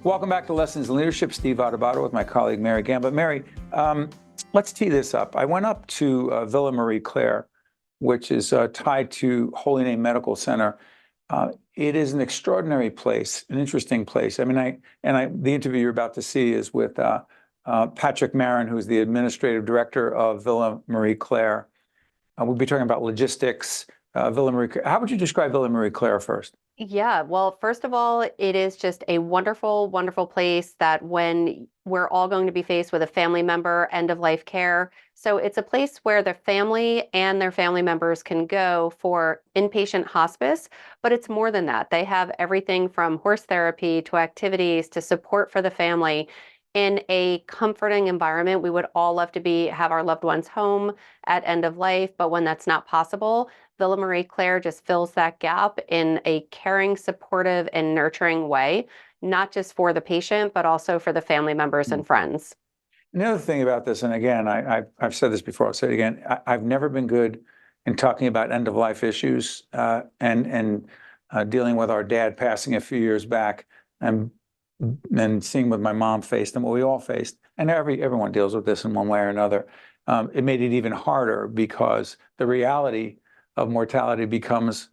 Welcome back to Lessons in Leadership. Steve Adubato with my colleague Mary Gamba. Mary, let's tee this up. I went up to Villa Marie Claire, which is tied to Holy Name Medical Center. It is an extraordinary place, an interesting place. I mean, the interview you're about to see is with Patrick Maron, who's the administrative director of Villa Marie Claire. We'll be talking about logistics. Villa Marie Claire. How would you describe Villa Marie Claire first? Yeah, well, first of all, it is just a wonderful, wonderful place that when we're all going to be faced with a family member, end of life care. So it's a place where the family and their family members can go for inpatient hospice, but it's more than that. They have everything from horse therapy to activities to support for the family in a comforting environment. We would all love to have our loved ones home at end of life, but when that's not possible, Villa Marie Claire just fills that gap in a caring, supportive, and nurturing way, not just for the patient, but also for the family members and friends. Another thing about this, and again, I've said this before, I'll say it again, I've never been good in talking about end-of-life issues and dealing with our dad passing a few years back and seeing what my mom faced and what we all faced. And everyone deals with this in one way or another. It made it even harder because the reality of mortality becomes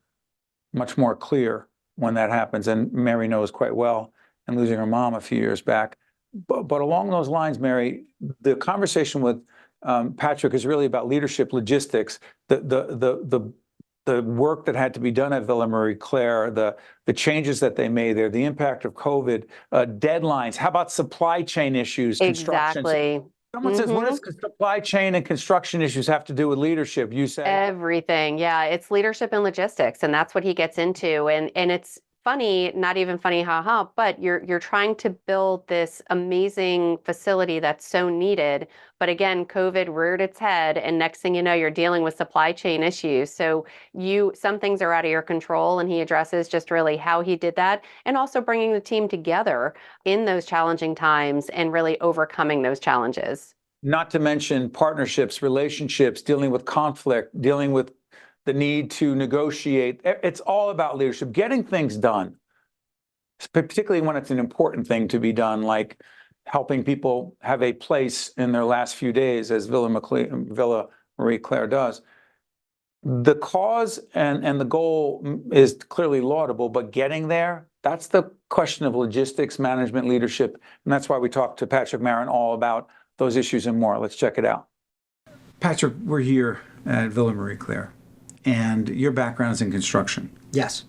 much more clear when that happens. And Mary knows quite well, and losing her mom a few years back. But along those lines, Mary, the conversation with Patrick is really about leadership, logistics, the work that had to be done at Villa Marie Claire, the changes that they made there, the impact of COVID, deadlines. How about supply chain issues, construction? Exactly. Someone says, what does supply chain and construction issues have to do with leadership? You say everything. Yeah, it's leadership and logistics, and that's what he gets into. And it's funny, not even funny, haha, but you're trying to build this amazing facility that's so needed. But again, COVID reared its head, and next thing you know, you're dealing with supply chain issues. So some things are out of your control, and he addresses just really how he did that, and also bringing the team together in those challenging times and really overcoming those challenges. Not to mention partnerships, relationships, dealing with conflict, dealing with the need to negotiate. It's all about leadership, getting things done, particularly when it's an important thing to be done, like helping people have a place in their last few days, as Villa Marie Claire does. The cause and the goal is clearly laudable, but getting there, that's the question of logistics, management, leadership. And that's why we talked to Patrick Maron all about those issues and more. Let's check it out. Patrick, we're here at Villa Marie Claire, and your background is in construction. Yes.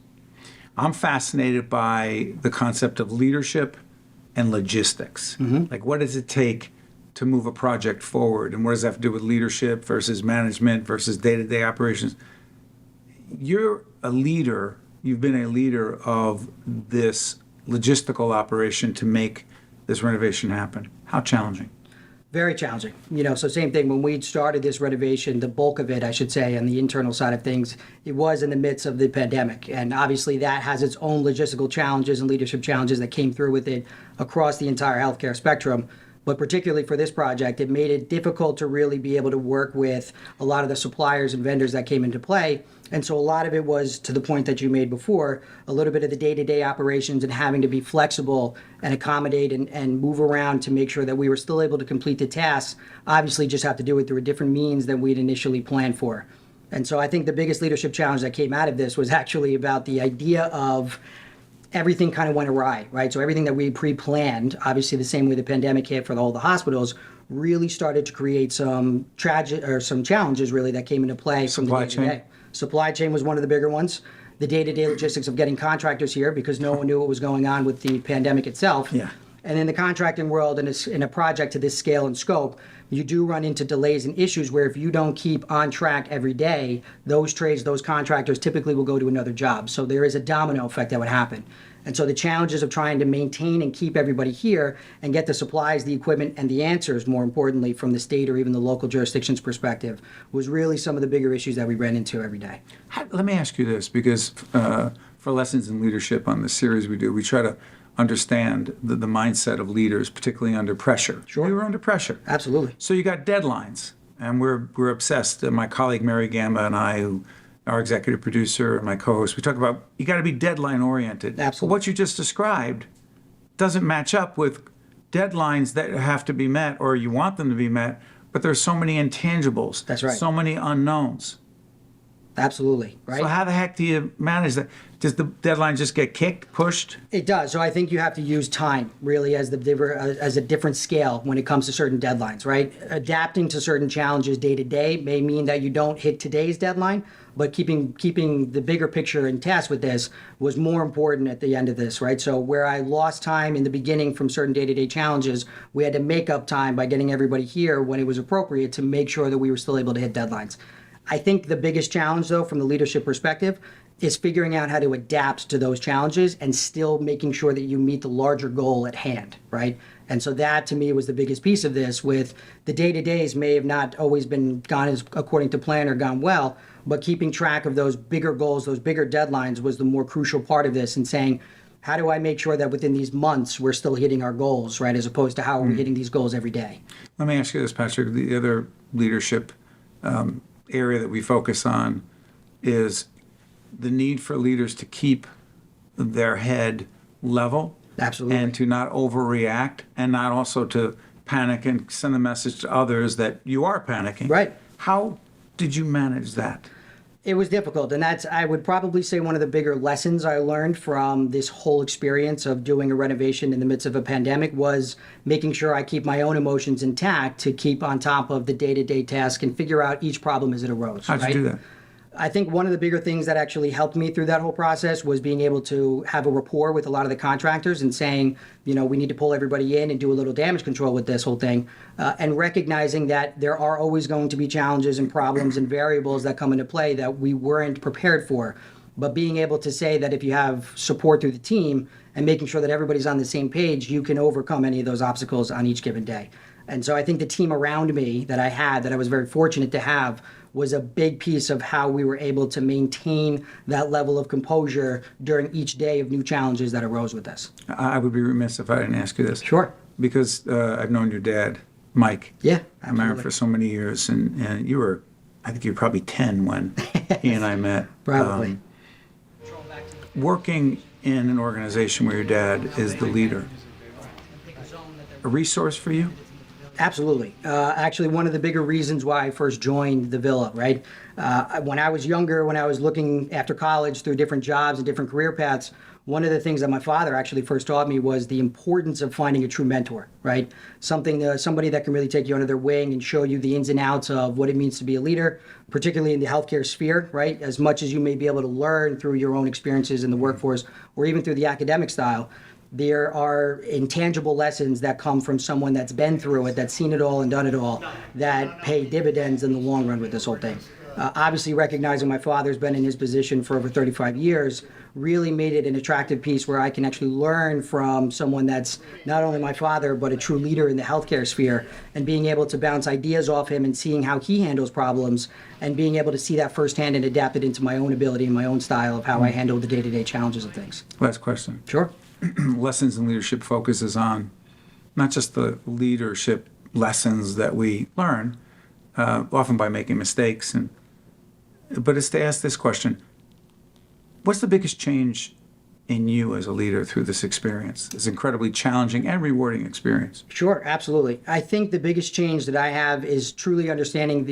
I'm fascinated by the concept of leadership and logistics. Like, what does it take to move a project forward, and what does that have to do with leadership versus management versus day-to-day operations? You're a leader. You've been a leader of this logistical operation to make this renovation happen. How challenging? Very challenging. So same thing when we started this renovation, the bulk of it, I should say, on the internal side of things, it was in the midst of the pandemic. And obviously that has its own logistical challenges and leadership challenges that came through with it across the entire healthcare spectrum. But particularly for this project, it made it difficult to really be able to work with a lot of the suppliers and vendors that came into play. And so a lot of it was, to the point that you made before, a little bit of the day-to-day operations and having to be flexible and accommodate and move around to make sure that we were still able to complete the tasks. Obviously, just have to do it through a different means than we'd initially planned for. And so I think the biggest leadership challenge that came out of this was actually about the idea of everything kind of went awry, right? So everything that we pre-planned, obviously the same way the pandemic hit for all the hospitals, really started to create some challenges really that came into play from the day-to-day. Supply chain was one of the bigger ones. The day-to-day logistics of getting contractors here because no one knew what was going on with the pandemic itself. Yeah. And in the contracting world, and in a project to this scale and scope, you do run into delays and issues where if you don't keep on track every day, those trades, those contractors typically will go to another job. So there is a domino effect that would happen. And so the challenges of trying to maintain and keep everybody here and get the supplies, the equipment, and the answers, more importantly, from the state or even the local jurisdiction's perspective, was really some of the bigger issues that we ran into every day. Let me ask you this, because for Lessons in Leadership on the series we do, we try to understand the mindset of leaders, particularly under pressure. Sure. We were under pressure. Absolutely. So you got deadlines, and we're obsessed. My colleague Mary Gamba and I, who our executive producer and my co-host, we talk about you got to be deadline oriented. Absolutely. But what you just described doesn't match up with deadlines that have to be met or you want them to be met, but there's so many intangibles. That's right. So many unknowns. Absolutely, right? So how the heck do you manage that? Does the deadline just get kicked, pushed? It does. So I think you have to use time really as a different scale when it comes to certain deadlines, right? Adapting to certain challenges day to day may mean that you don't hit today's deadline, but keeping the bigger picture in task with this was more important at the end of this, right? So where I lost time in the beginning from certain day-to-day challenges, we had to make up time by getting everybody here when it was appropriate to make sure that we were still able to hit deadlines. I think the biggest challenge, though, from the leadership perspective, is figuring out how to adapt to those challenges and still making sure that you meet the larger goal at hand, right? And so that, to me, was the biggest piece of this, with the day-to-days may have not always been gone as according to plan or gone well, but keeping track of those bigger goals, those bigger deadlines was the more crucial part of this, and saying, how do I make sure that within these months we're still hitting our goals, right? As opposed to how are we hitting these goals every day? Let me ask you this, Patrick. The other leadership area that we focus on is the need for leaders to keep their head level. Absolutely. And to not overreact, and not also to panic and send a message to others that you are panicking. Right. How did you manage that? It was difficult, and that's, I would probably say, one of the bigger lessons I learned from this whole experience of doing a renovation in the midst of a pandemic was making sure I keep my own emotions intact to keep on top of the day-to-day task and figure out each problem as it arose. How'd you do that? I think one of the bigger things that actually helped me through that whole process was being able to have a rapport with a lot of the contractors and saying, you know, we need to pull everybody in and do a little damage control with this whole thing, and recognizing that there are always going to be challenges and problems and variables that come into play that we weren't prepared for. But being able to say that if you have support through the team and making sure that everybody's on the same page, you can overcome any of those obstacles on each given day. And so I think the team around me that I had, that I was very fortunate to have, was a big piece of how we were able to maintain that level of composure during each day of new challenges that arose with us. I would be remiss if I didn't ask you this. Sure. Because I've known your dad, Mike. Yeah, I married absolutely. for so many years, and you were, I think you were probably 10 when he and I met. Probably. Working in an organization where your dad is the leader, a resource for you? Absolutely. Actually, one of the bigger reasons why I first joined the Villa, right? When I was younger, when I was looking after college through different jobs and different career paths, one of the things that my father actually first taught me was the importance of finding a true mentor, right? Somebody that can really take you under their wing and show you the ins and outs of what it means to be a leader, particularly in the healthcare sphere, right? As much as you may be able to learn through your own experiences in the workforce or even through the academic style, there are intangible lessons that come from someone that's been through it, that's seen it all and done it all, that pay dividends in the long run with this whole thing. Obviously, recognizing my father's been in his position for over 35 years really made it an attractive piece where I can actually learn from someone that's not only my father, but a true leader in the healthcare sphere, and being able to bounce ideas off him and seeing how he handles problems and being able to see that firsthand and adapt it into my own ability and my own style of how I handle the day-to-day challenges of things. Last question. Sure. Lessons in Leadership focuses on not just the leadership lessons that we learn, often by making mistakes, but it's to ask this question: what's the biggest change in you as a leader through this experience, this incredibly challenging and rewarding experience? Sure, absolutely. I think the biggest change that I have is truly understanding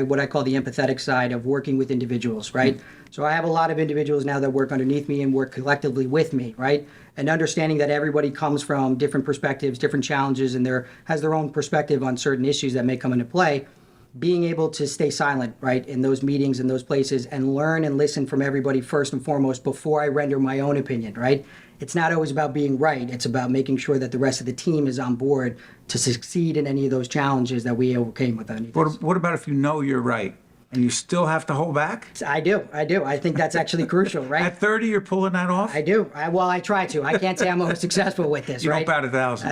what I call the empathetic side of working with individuals, right? So I have a lot of individuals now that work underneath me and work collectively with me, right? And understanding that everybody comes from different perspectives, different challenges, and has their own perspective on certain issues that may come into play. Being able to stay silent, right, in those meetings, in those places, and learn and listen from everybody first and foremost before I render my own opinion, right? It's not always about being right. It's about making sure that the rest of the team is on board to succeed in any of those challenges that we overcame with any of this. What about if you know you're right and you still have to hold back? I do. I think that's actually crucial, right? At 30, you're pulling that off? I do. I try to. I can't say I'm always successful with this, You right? don't bat 1,000.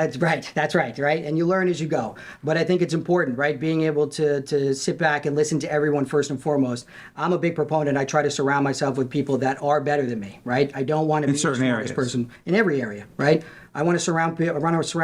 That's right, right? And you learn as you go. But I think it's important, right? Being able to sit back and listen to everyone first and foremost. I'm a big proponent. I try to surround myself with people that are better than me, right? I don't want to be the certain smartest areas. person in every area, right? I want to surround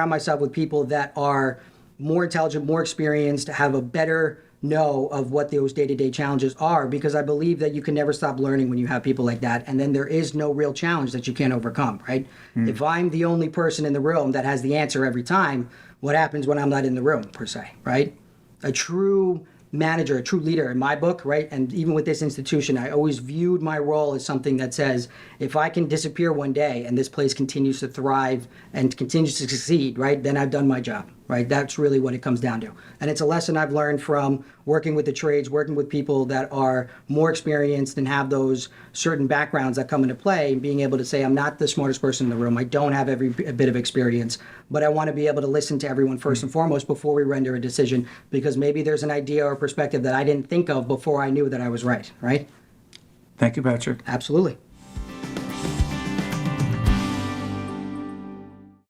myself with people that are more intelligent, more experienced, have a better know of what those day-to-day challenges are, because I believe that you can never stop learning when you have people like that, and then there is no real challenge that you can't overcome, right? If I'm the only person in the room that has the answer every time, what happens when I'm not in the room, per se, right? A true manager, a true leader in my book, right? And even with this institution, I always viewed my role as something that says, if I can disappear one day and this place continues to thrive and continues to succeed, right, then I've done my job, right? That's really what it comes down to. And it's a lesson I've learned from working with the trades, working with people that are more experienced and have those certain backgrounds that come into play, and being able to say, I'm not the smartest person in the room. I don't have every bit of experience, but I want to be able to listen to everyone first and foremost before we render a decision, because maybe there's an idea or perspective that I didn't think of before I knew that I was right, right? Thank you, Patrick. Absolutely.